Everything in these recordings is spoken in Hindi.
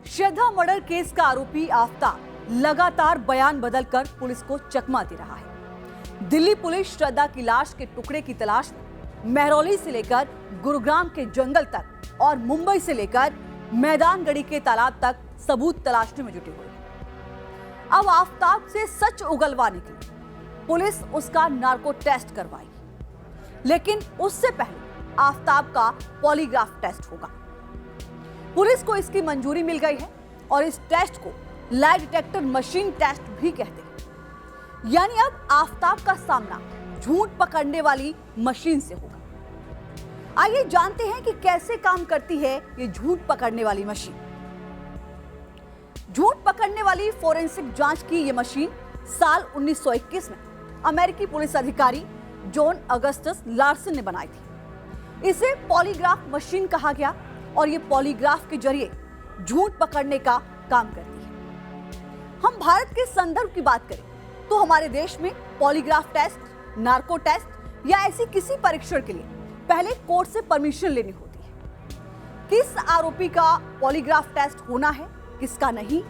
श्रद्धा मर्डर केस का आरोपी आफताब लगातार बयान बदलकर पुलिस को चकमा दे रहा है। दिल्ली पुलिस श्रद्धा की लाश के टुकड़े की तलाश में महरौली से लेकर गुरुग्राम के जंगल तक और मुंबई से लेकर मैदानगढ़ी के तालाब तक सबूत तलाशने में जुटी हुई है। अब आफताब से सच उगलवाने के लिए पुलिस उसका नार्को टेस्ट करवाएगी, लेकिन उससे पहले आफताब का पॉलीग्राफ टेस्ट होगा। पुलिस को इसकी मंजूरी मिल गई है और इस टेस्ट को लाई डिटेक्टर मशीन टेस्ट भी कहते हैं। यानी अब आफताब का सामना झूठ पकड़ने वाली मशीन से होगा। आइए जानते हैं कि कैसे काम करती है ये झूठ पकड़ने वाली मशीन। झूठ पकड़ने वाली फोरेंसिक जांच की ये मशीन साल 1921 में अमेरिकी पुलिस अधिकारी जॉन अगस्टस लार्सन ने बनाई थी। इसे पॉलीग्राफ मशीन कहा गया और ये पॉलीग्राफ के जरिए झूठ पकड़ने का काम करती है। हम भारत के संदर्भ की बात करें तो हमारे देश में पॉलीग्राफ टेस्ट, नार्को टेस्ट या ऐसी किसी परीक्षण के लिए पहले कोर्ट से परमिशन लेनी होती है। किस आरोपी का पॉलीग्राफ टेस्ट होना है, किसका नहीं,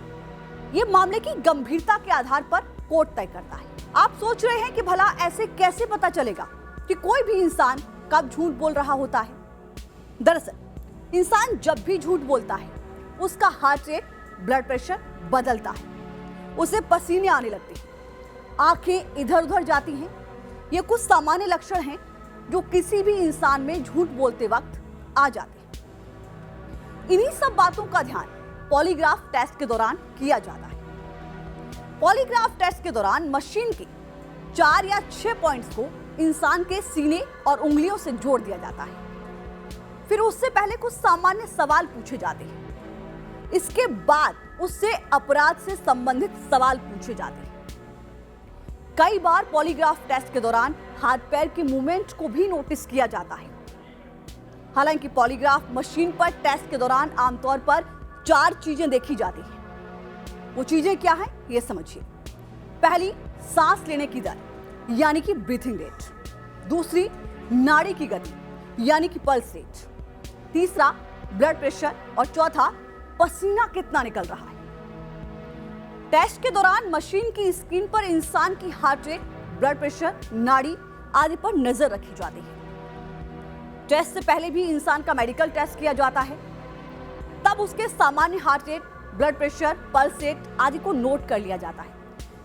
ये मामले की गंभीरता के आधार पर कोर्ट तय करता है। आप सोच रहे हैं कि भला ऐसे कैसे पता चलेगा कि कोई भी इंसान कब झूठ बोल रहा होता है? दरअसल इंसान जब भी झूठ बोलता है उसका हार्ट रेट, ब्लड प्रेशर बदलता है, उसे पसीने आने लगते हैं, आंखें इधर उधर जाती हैं। ये कुछ सामान्य लक्षण हैं जो किसी भी इंसान में झूठ बोलते वक्त आ जाते हैं। इन्हीं सब बातों का ध्यान पॉलीग्राफ टेस्ट के दौरान किया जाता है। पॉलीग्राफ टेस्ट के दौरान मशीन के 4 या 6 पॉइंट्स को इंसान के सीने और उंगलियों से जोड़ दिया जाता है। फिर उससे पहले कुछ सामान्य सवाल पूछे जाते हैं। इसके बाद उससे अपराध से संबंधित सवाल पूछे जाते हैं। कई बार पॉलीग्राफ टेस्ट के दौरान हाथ पैर की मूवमेंट को भी नोटिस किया जाता है। हालांकि पॉलीग्राफ मशीन पर टेस्ट के दौरान आमतौर पर 4 चीजें देखी जाती हैं। वो चीजें क्या हैं, ये समझिए। पहली, सांस लेने की दर यानी कि ब्रीथिंग रेट। दूसरी, नाड़ी की गति यानी कि पल्स रेट। तीसरा, ब्लड प्रेशर और चौथा, पसीना कितना निकल रहा है। टेस्ट के दौरान मशीन की स्क्रीन पर इंसान की हार्ट रेट, ब्लड प्रेशर, नाड़ी आदि पर नजर रखी जाती है। टेस्ट से पहले भी इंसान का मेडिकल टेस्ट किया जाता है, तब उसके सामान्य heart rate, blood pressure, pulse rate आदि को नोट कर लिया जाता है,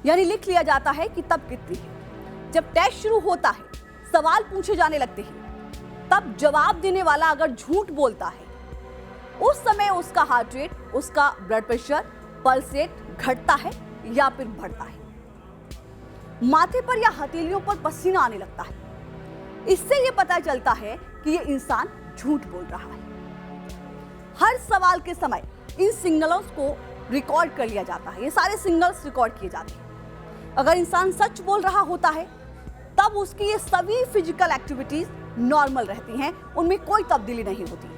यानी लिख लिया जाता है कि तब कितनी है। जब टेस्ट शुरू होता है, सवाल पूछे जाने लगते हैं, तब जवाब देने वाला अगर झूठ बोलता है, उस समय उसका हार्ट रेट, उसका ब्लड प्रेशर, पल्स रेट घटता है या फिर बढ़ता है। माथे पर या हथेलियों पर पसीना आने लगता है। इससे यह पता चलता है कि यह इंसान झूठ बोल रहा है। हर सवाल के समय इन सिग्नल्स को रिकॉर्ड कर लिया जाता है। ये सारे सिग्नल्स रिकॉर्ड किए जाते हैं। अगर इंसान सच बोल रहा होता है तब उसकी ये सभी फिजिकल एक्टिविटीज नॉर्मल रहती हैं, उनमें कोई तब्दीली नहीं होती।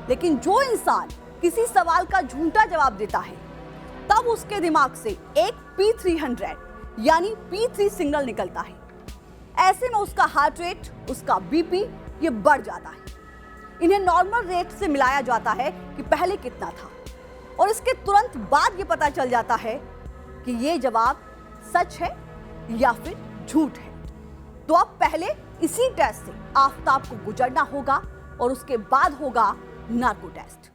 लेकिन जो इंसान किसी सवाल का झूठा जवाब देता है तब उसके दिमाग से एक P300 यानी P3 सिग्नल निकलता है। ऐसे में उसका हार्ट रेट, उसका बीपी ये बढ़ जाता है। इन्हें नॉर्मल रेट से मिलाया जाता है कि पहले कितना था, और इसके तुरंत बाद ये पता चल जाता है कि ये जवाब सच है या फिर झूठ है। तो अब पहले इसी टेस्ट से आफताब को गुजरना होगा और उसके बाद होगा नार्को टेस्ट।